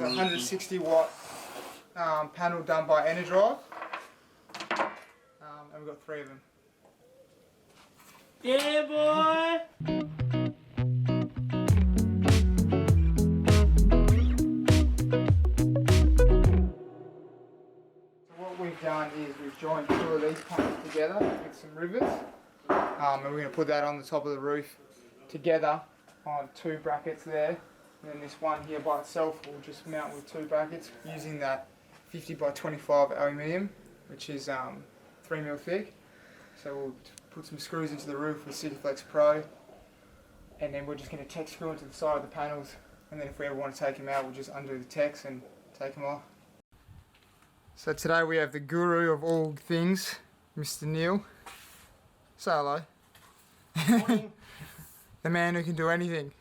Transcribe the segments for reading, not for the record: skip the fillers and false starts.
was a 160 watt panel done by Enerdrive, and we've got 3 of them. Yeah, boy! So what we've done is we've joined 2 of these panels together with some rivets, and we're going to put that on the top of the roof together on 2 brackets there. And then this one here by itself will just mount with 2 brackets using that 50 by 25 aluminium, which is 3mm thick. So we'll put some screws into the roof with Sikaflex Pro, and then we're just going to Tek screw into the side of the panels, and then if we ever want to take them out, we'll just undo the Teks and take them off. So today we have the guru of all things, Mr. Neil. Say hello. Morning. The man who can do anything.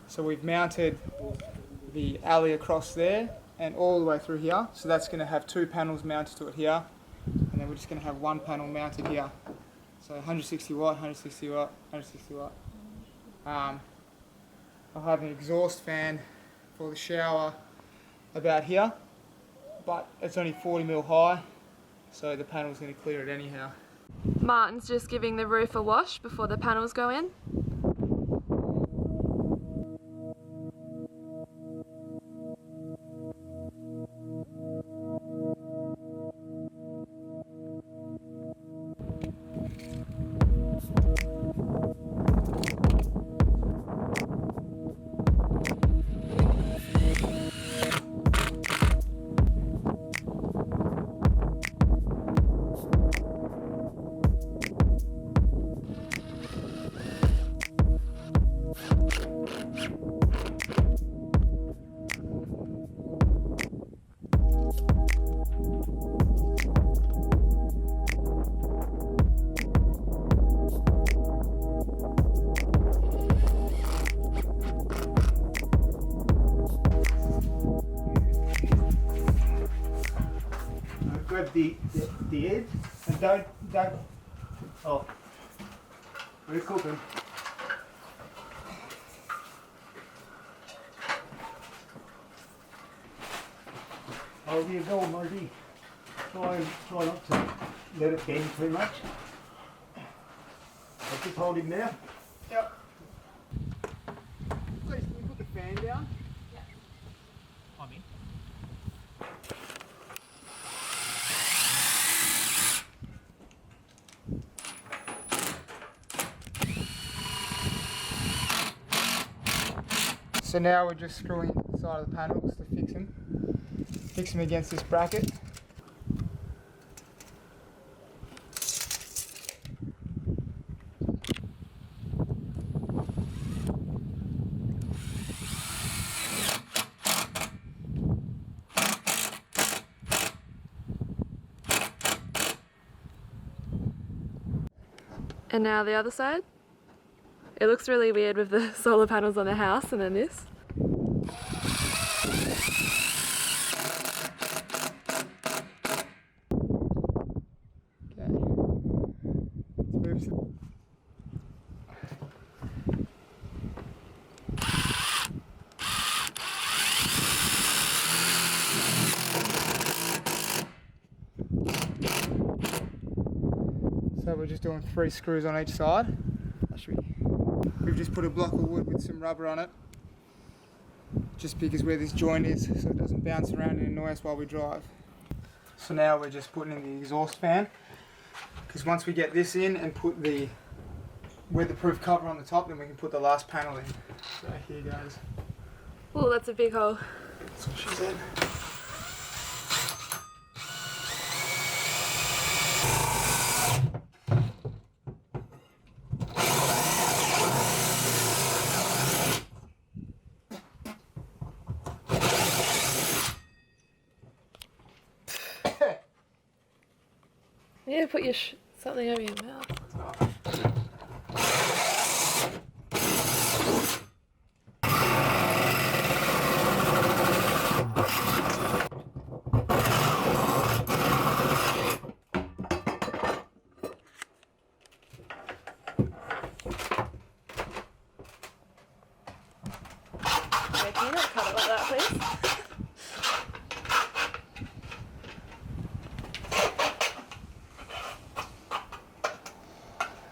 So we've mounted the alley across there and all the way through here. So that's going to have 2 panels mounted to it here, and then we're just going to have 1 panel mounted here. So 160 watt, 160 watt, 160 watt. I'll have an exhaust fan for the shower about here, but it's only 40mm high, so the panel's going to clear it anyhow. Martin's just giving the roof a wash before the panels go in. Grab the edge and don't, oh, we're cooking. Over you go, Marty. Try not to let it bend too much. I'll just hold him there. Yep. fan down? I'm in. So now we're just screwing the side of the panels to fix them. Fix them against this bracket. And now the other side. It looks really weird with the solar panels on the house and then this. Okay. Let's move some. So we're just doing 3 screws on each side. We've just put a block of wood with some rubber on it, just because where this joint is, so it doesn't bounce around and annoy us while we drive. So now we're just putting in the exhaust fan, because once we get this in and put the weatherproof cover on the top, then we can put the last panel in. So here goes. Oh, that's a big hole. That's what she said. Yeah, put your something over your mouth. Okay, can you not cut it like that, please?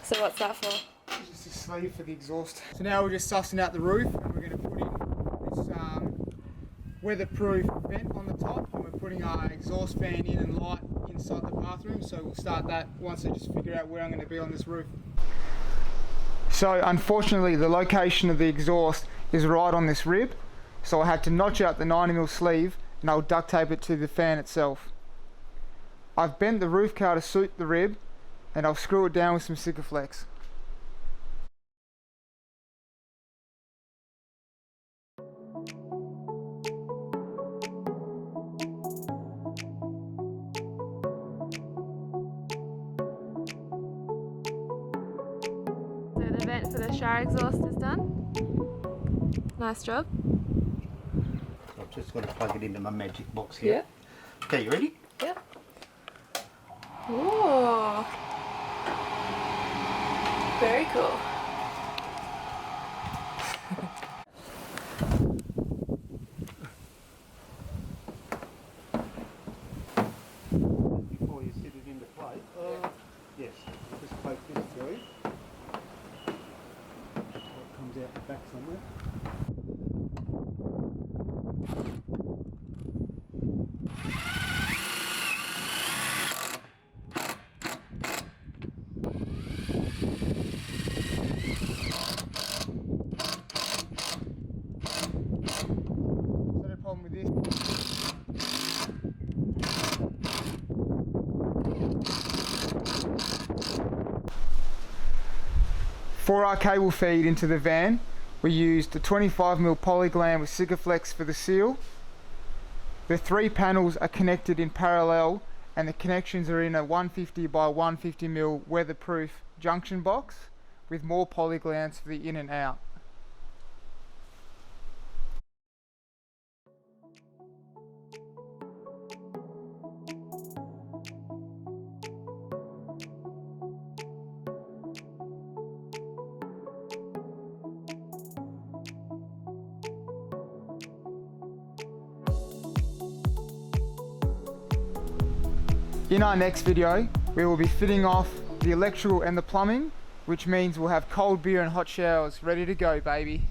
So what's that for? Just a sleeve for the exhaust. So now we're just sussing out the roof, and we're going to put in this weatherproof vent on the top, and we're putting our exhaust fan in and light inside the bathroom. So we'll start that once I just figure out where I'm going to be on this roof. So unfortunately the location of the exhaust is right on this rib, so I had to notch out the 90mm sleeve and I'll duct tape it to the fan itself. I've bent the roof cowl to suit the rib, and I'll screw it down with some Sikaflex. So the vent for the shower exhaust is done. Nice job. So I've just got to plug it into my magic box here. Yeah. Okay, you ready? Yeah. Ooh. Very cool. Before you sit it into place. Yes, just poke this through. It comes out the back somewhere. So no problem with this. For our cable feed into the van, we used a 25mm polyglam with Sikaflex for the seal. The 3 panels are connected in parallel, and the connections are in a 150 by 150mm weatherproof junction box with more polyglams for the in and out. In our next video, we will be fitting off the electrical and the plumbing, which means we'll have cold beer and hot showers ready to go, baby.